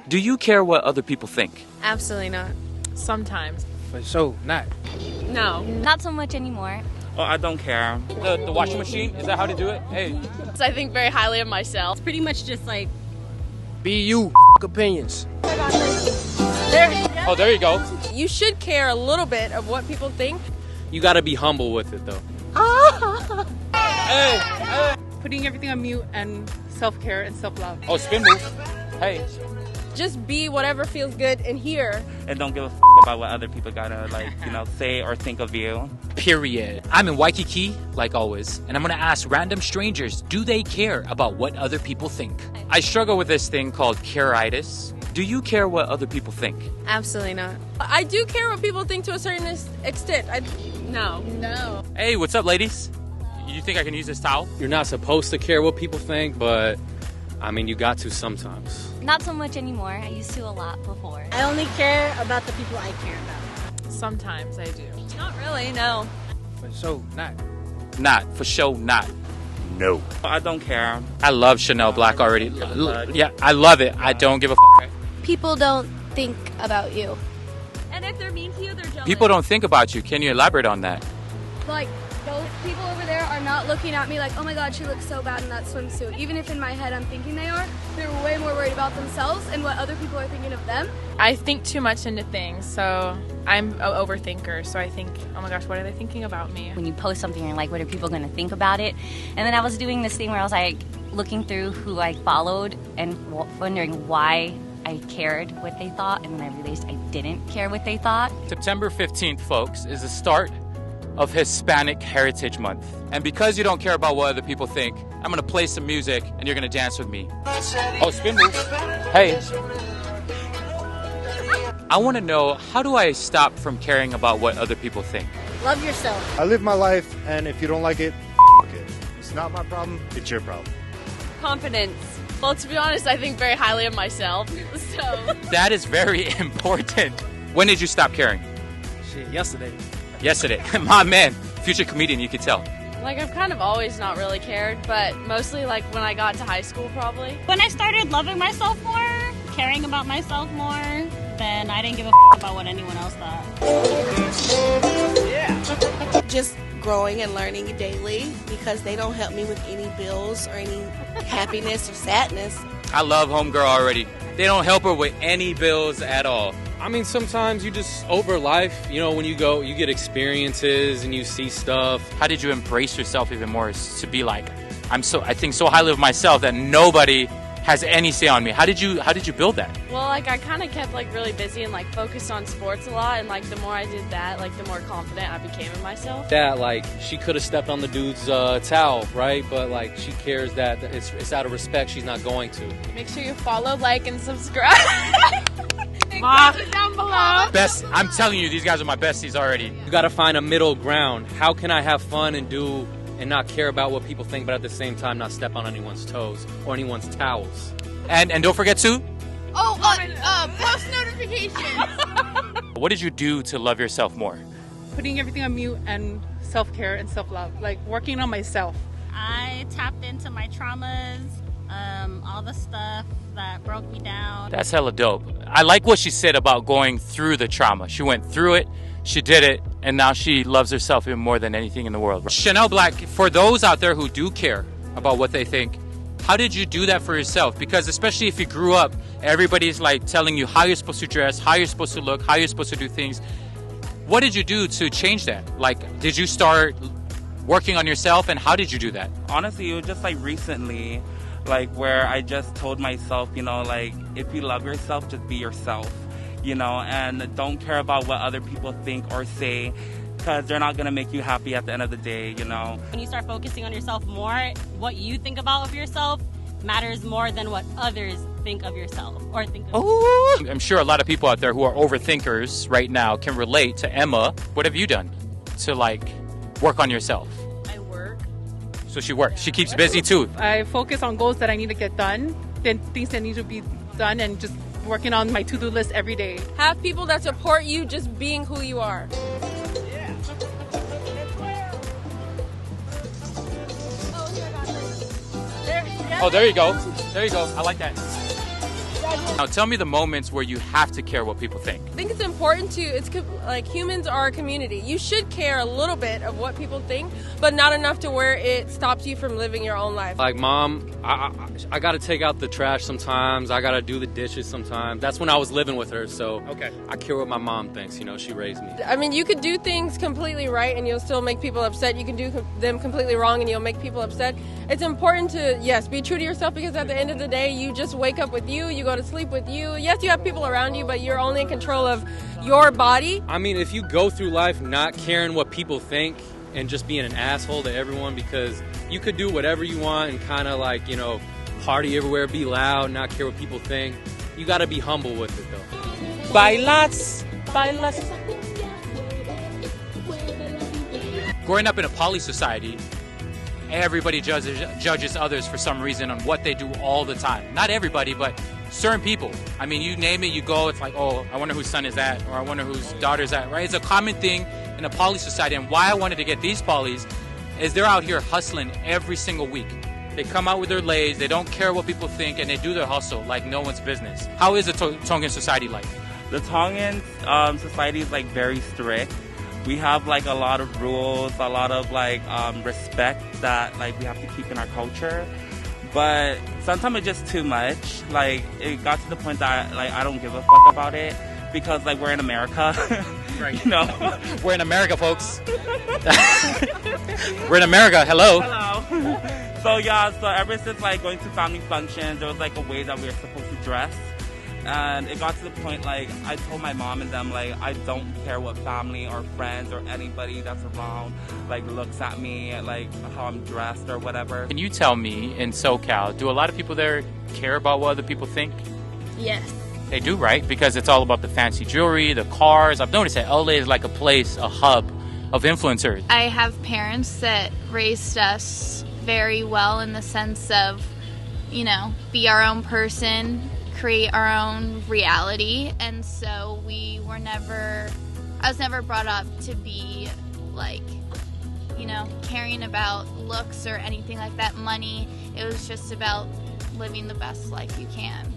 Do you care what other people think? Absolutely not. Sometimes. For sure, not. No. Not so much anymore. Oh, I don't care. The washing machine, is that how to do it? Hey. I think very highly of myself. It's pretty much just like, Be you, opinions. Oh, there you go. You should care a little bit of what people think. You gotta be humble with it though. Hey. Putting everything on mute and self-care and self-love. Oh, spin move. Hey. Just be whatever feels good in here. And don't give a about what other people gotta say or think of you. Period. I'm in Waikiki, like always, and I'm gonna ask random strangers, do they care about what other people think? I struggle with this thing called care-itis. Do you care what other people think? Absolutely not. I do care what people think to a certain extent. No. Hey, what's up, ladies? You think I can use this towel? You're not supposed to care what people think, but I mean, you got to sometimes. Not so much anymore. I used to a lot before. I only care about the people I care about. Sometimes I do. Not really, no. For sure, not. Not. For sure, not. No. I don't care. I love Chanel Black already. Yeah, I love it. I don't give a f. People don't think about you. And if they're mean to you, they're jealous. People don't think about you. Can you elaborate on that? Like, those people over there are not looking at me like, oh my god, she looks so bad in that swimsuit. Even if in my head I'm thinking they are, they're way more worried about themselves and what other people are thinking of them. I think too much into things, so I'm an overthinker. So I think, oh my gosh, what are they thinking about me? When you post something, you're like, what are people going to think about it? And then I was doing this thing where I was like looking through who I followed and wondering why I cared what they thought, and then I realized I didn't care what they thought. September 15th, folks, is the start of Hispanic Heritage Month. And because you don't care about what other people think, I'm gonna play some music and you're gonna dance with me. Oh, spin move. Hey. I wanna know, how do I stop from caring about what other people think? Love yourself. I live my life, and if you don't like it, it. It's not my problem, it's your problem. Confidence. Well, to be honest, I think very highly of myself. So That is very important. When did you stop caring? Shit, yesterday. Yesterday. My man, future comedian, you could tell. I've kind of always not really cared, but mostly when I got to high school probably. When I started loving myself more, caring about myself more, then I didn't give a about what anyone else thought. Just growing and learning daily, because they don't help me with any bills or any happiness or sadness. I love homegirl already. They don't help her with any bills at all. I mean, sometimes you just, over life, you know, when you go, you get experiences and you see stuff. How did you embrace yourself even more to be like, I think so highly of myself that nobody has any say on me? How did you build that? Well, I kind of kept really busy and focused on sports a lot, and the more I did that, the more confident I became in myself. That she could have stepped on the dude's towel, right? But she cares that it's out of respect, she's not going to. Make sure you follow, like, and subscribe. Down below. Best, I'm telling you, these guys are my besties already. You gotta find a middle ground. How can I have fun and not care about what people think, but at the same time not step on anyone's toes or anyone's towels? And don't forget to Post notifications. What did you do to love yourself more? Putting everything on mute and self-care and self-love, working on myself. I tapped into my traumas, all the stuff that broke me down. That's hella dope. I like what she said about going through the trauma. She went through it, she did it, and now she loves herself even more than anything in the world. Chanel Black, for those out there who do care about what they think, how did you do that for yourself? Because especially if you grew up, everybody's telling you how you're supposed to dress, how you're supposed to look, how you're supposed to do things. What did you do to change that? Did you start working on yourself, and how did you do that? Honestly, it was just recently, where I just told myself, if you love yourself, just be yourself, and don't care about what other people think or say, because they're not going to make you happy at the end of the day, When you start focusing on yourself more, what you think about of yourself matters more than what others think of yourself or think of you. I'm sure a lot of people out there who are overthinkers right now can relate to Emma. What have you done to work on yourself? I work. So she works. She keeps busy too. I focus on goals that I need to get done, then things that need to be done, and just working on my to-do list every day. Have people that support you just being who you are. Oh, there you go. There you go. I like that. Now tell me the moments where you have to care what people think. I think it's important like humans are a community. You should care a little bit of what people think, but not enough to where it stops you from living your own life. Like, Mom, I got to take out the trash sometimes. I got to do the dishes sometimes. That's when I was living with her, so okay. I care what my mom thinks. You know, she raised me. I mean, you could do things completely right and you'll still make people upset. You can do them completely wrong and you'll make people upset. It's important to, yes, be true to yourself, because at the end of the day, you just wake up with you go to sleep with you. Yes, you have people around you, but you're only in control of your body. I mean, if you go through life not caring what people think and just being an asshole to everyone, because you could do whatever you want and kind of like, you know, party everywhere, be loud, not care what people think. You got to be humble with it, though. Bailas. Growing up in a poly society, everybody judges others for some reason on what they do all the time. Not everybody, but certain people. I mean, you name it, you go, it's like, oh, I wonder whose son is that, or I wonder whose daughter is that, right? It's a common thing in a poly society, and why I wanted to get these polys is they're out here hustling every single week. They come out with their lays, they don't care what people think, and they do their hustle like no one's business. How is the Tongan society like? The Tongan society is like very strict. We have like a lot of rules, a lot of like respect that like we have to keep in our culture. But sometimes it's just too much. Like, it got to the point that like I don't give a fuck about it, because like we're in America. Right. You know? We're in America, folks. We're in America. Hello. Hello. So yeah, so ever since like going to family functions, there was like a way that we were supposed to dress. And it got to the point, like, I told my mom and them, like, I don't care what family or friends or anybody that's around, like, looks at me, like, how I'm dressed or whatever. Can you tell me, in SoCal, do a lot of people there care about what other people think? Yes. They do, right? Because it's all about the fancy jewelry, the cars. I've noticed that LA is like a place, a hub of influencers. I have parents that raised us very well in the sense of, you know, be our own person, create our own reality, and so I was never brought up to be like, you know, caring about looks or anything like that, money. It was just about living the best life you can.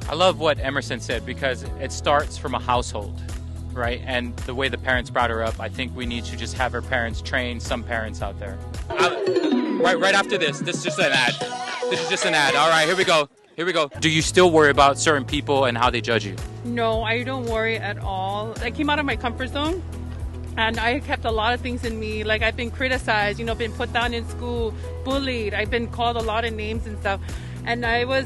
I love what Emerson said, because it starts from a household, right? And the way the parents brought her up, I think we need to just have her parents train some parents out there. Right after this is just an ad. This is just an ad. All right, here we go. Do you still worry about certain people and how they judge you? No, I don't worry at all. I came out of my comfort zone, and I kept a lot of things in me. Like, I've been criticized, you know, been put down in school, bullied. I've been called a lot of names and stuff. And I was,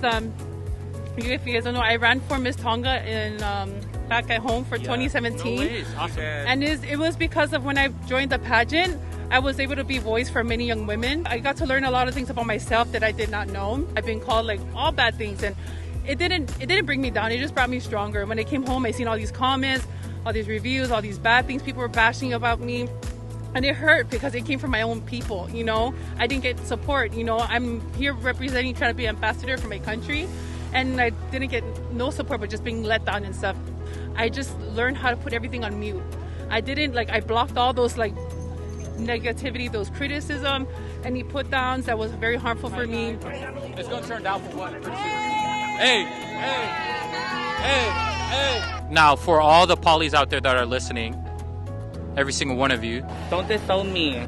if you guys don't know, I ran for Miss Tonga in back at home for 2017. No ways. Awesome. And it was because of when I joined the pageant, I was able to be voice for many young women. I got to learn a lot of things about myself that I did not know. I've been called like all bad things, and it didn't bring me down. It just brought me stronger. When I came home, I seen all these comments, all these reviews, all these bad things people were bashing about me. And it hurt because it came from my own people, you know. I didn't get support, you know. I'm here representing, trying to be ambassador for my country, and I didn't get no support, but just being let down and stuff. I just learned how to put everything on mute. I blocked all those like negativity, those criticism, any put downs that was very harmful for me. It's gonna turn down for what? Hey. Now, for all the polys out there that are listening, every single one of you, don't disown me.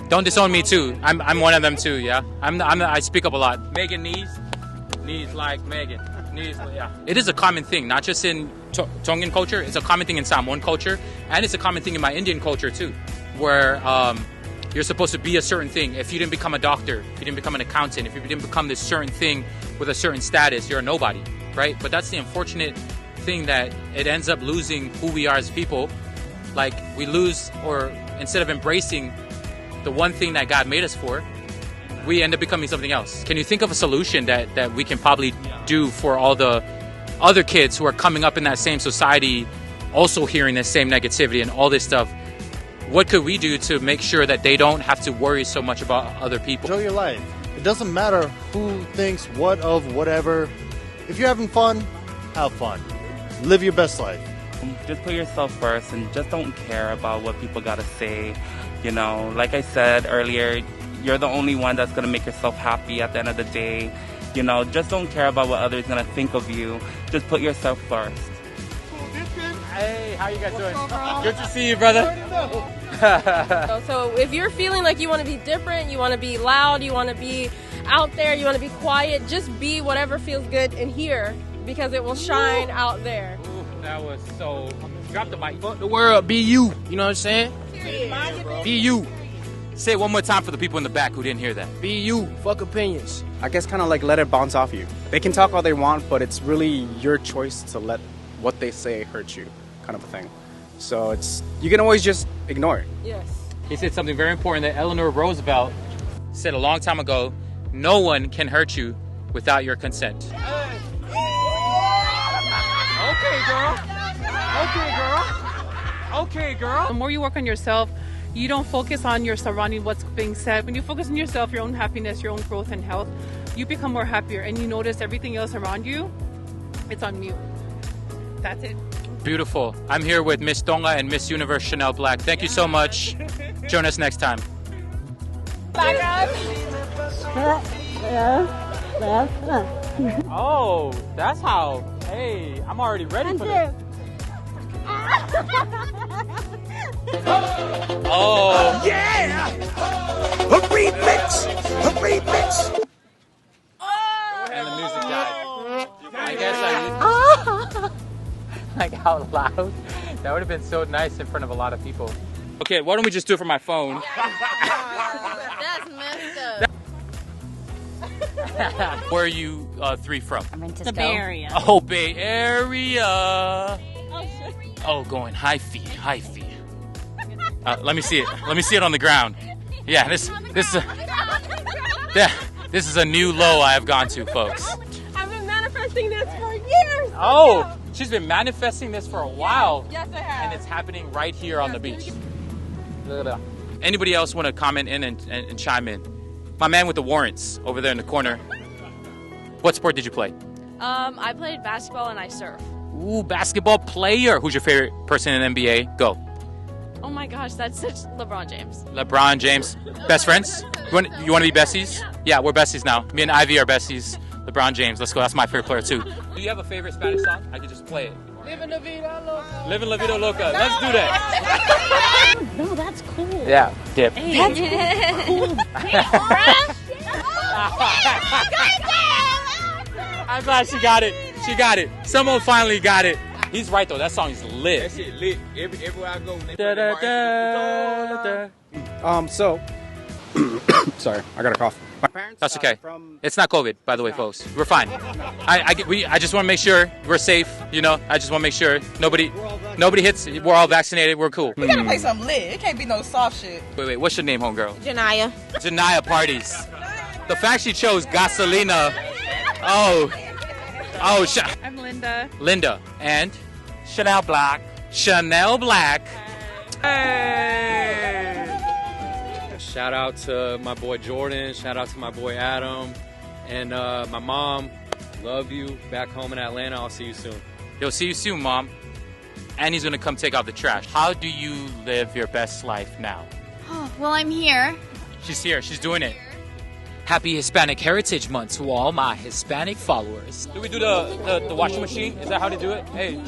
Don't disown me too. I'm one of them too. Yeah, I speak up a lot. Megan knees like Megan. Yeah. It is a common thing, not just in Tongan culture. It's a common thing in Samoan culture, and it's a common thing in my Indian culture too, where you're supposed to be a certain thing. If you didn't become a doctor, if you didn't become an accountant, if you didn't become this certain thing with a certain status, you're a nobody, right? But that's the unfortunate thing, that it ends up losing who we are as people. Like, we lose, or instead of embracing the one thing that God made us for, we end up becoming something else. Can you think of a solution that we can probably do for all the other kids who are coming up in that same society, also hearing the same negativity and all this stuff? What could we do to make sure that they don't have to worry so much about other people? Enjoy your life. It doesn't matter who thinks what of whatever. If you're having fun, have fun. Live your best life. Just put yourself first and just don't care about what people gotta say. You know, like I said earlier, you're the only one that's gonna make yourself happy at the end of the day. You know, just don't care about what others gonna think of you. Just put yourself first. Hey, how you guys doing? Good to see you, brother. So if you're feeling like you want to be different, you want to be loud, you want to be out there, you want to be quiet, just be whatever feels good in here because it will shine out there. Ooh, that was so... Drop the mic. Fuck the world, be you. You know what I'm saying? Be you. Say it one more time for the people in the back who didn't hear that. Be you. Fuck opinions. I guess kind of like let it bounce off you. They can talk all they want, but it's really your choice to let what they say hurt you, kind of a thing. So you can always just ignore it. Yes. He said something very important that Eleanor Roosevelt said a long time ago. No one can hurt you without your consent. Okay, girl. Okay, girl. Okay, girl. The more you work on yourself, you don't focus on your surrounding, what's being said. When you focus on yourself, your own happiness, your own growth and health, you become more happier and you notice everything else around you, it's on mute. That's it. Beautiful. I'm here with Miss Tonga and Miss Universe Chanel Black. Thank you so much. Join us next time. Oh, that's how. Hey, I'm already ready for this. Oh yeah! A remix! A remix! And the music died. I guess like out loud. That would have been so nice in front of a lot of people. Okay, why don't we just do it from my phone? That's messed up. Where are you three from? I'm in The Bay Area. Oh, Bay Area. Oh, going high feet, high feet. Let me see it. Let me see it on the ground. Yeah, this is a new low I have gone to, folks. I've been manifesting this for years. Oh, she's been manifesting this for a while. Yes, I have. And it's happening right here on the beach. Anybody else want to comment in and chime in? My man with the warrants over there in the corner. What sport did you play? I played basketball and I surf. Ooh, basketball player. Who's your favorite person in NBA? Go. Oh my gosh, that's such LeBron James. LeBron James. Best friends? You want to be besties? Yeah, we're besties now. Me and Ivy are besties. LeBron James. Let's go. That's my favorite player too. Do you have a favorite Spanish song? I could just play it. Living la vida loca. Living la vida loca. Let's do that. No, that's cool. Yeah, dip. That's cool. I'm glad she got it. She got it. Someone finally got it. He's right though. That song is lit. That shit lit. Everywhere I go. So, sorry, I got a cough. My parents. That's okay. It's not COVID, by the way, folks. We're fine. I just want to make sure we're safe. You know, I just want to make sure nobody hits. We're all vaccinated. We're cool. We gotta play something lit. It can't be no soft shit. Wait. What's your name, homegirl? Janaya. Janaya Parties. The fact she chose Gasolina. Oh. I'm Linda. Linda and Chanel Black. Chanel Black. Hey! Shout out to my boy Jordan. Shout out to my boy Adam. And my mom. Love you. Back home in Atlanta. I'll see you soon. Yo, see you soon, Mom. And he's going to come take out the trash. How do you live your best life now? Oh, well, I'm here. She's here. She's doing it. Happy Hispanic Heritage Month to all my Hispanic followers. Do we do the washing machine? Is that how to do it? Hey.